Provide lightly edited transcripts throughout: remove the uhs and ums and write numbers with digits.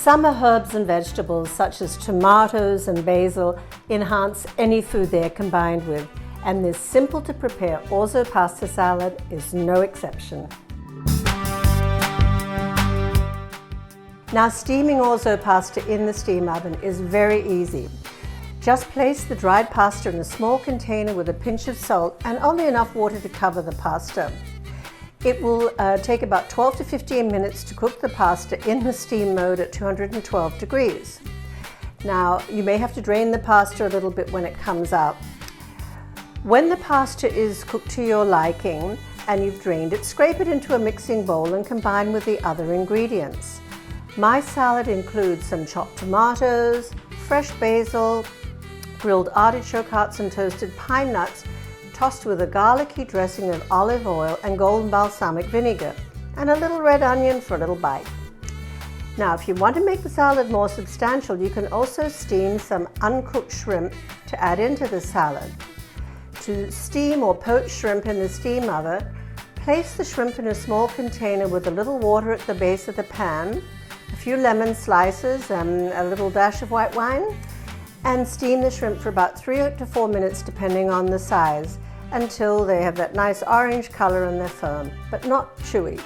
Summer herbs and vegetables such as tomatoes and basil enhance any food they're combined with, and this simple to prepare Orzo Pasta Salad is no exception. Now, steaming orzo pasta in the steam oven is very easy. Just place the dried pasta in a small container with a pinch of salt and only enough water to cover the pasta. It will take about 12 to 15 minutes to cook the pasta in the steam mode at 212 degrees. Now, you may have to drain the pasta a little bit when it comes out. When the pasta is cooked to your liking and you've drained it, scrape it into a mixing bowl and combine with the other ingredients. My salad includes some chopped tomatoes, fresh basil, grilled artichoke hearts and toasted pine nuts, tossed with a garlicky dressing of olive oil and golden balsamic vinegar, and a little red onion for a little bite. Now, if you want to make the salad more substantial, you can also steam some uncooked shrimp to add into the salad. To steam or poach shrimp in the steam oven, place the shrimp in a small container with a little water at the base of the pan, a few lemon slices and a little dash of white wine, and steam the shrimp for about 3 to 4 minutes depending on the size until they have that nice orange color and they're firm, but not chewy.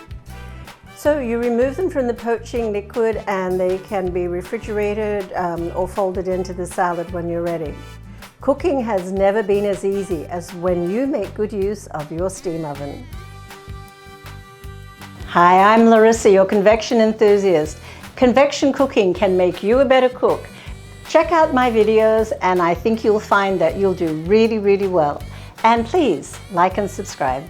So you remove them from the poaching liquid and they can be refrigerated or folded into the salad when you're ready. Cooking has never been as easy as when you make good use of your steam oven. Hi, I'm Larissa, your convection enthusiast. Convection cooking can make you a better cook. Check out my videos and I think you'll find that you'll do really, really well. And please like and subscribe.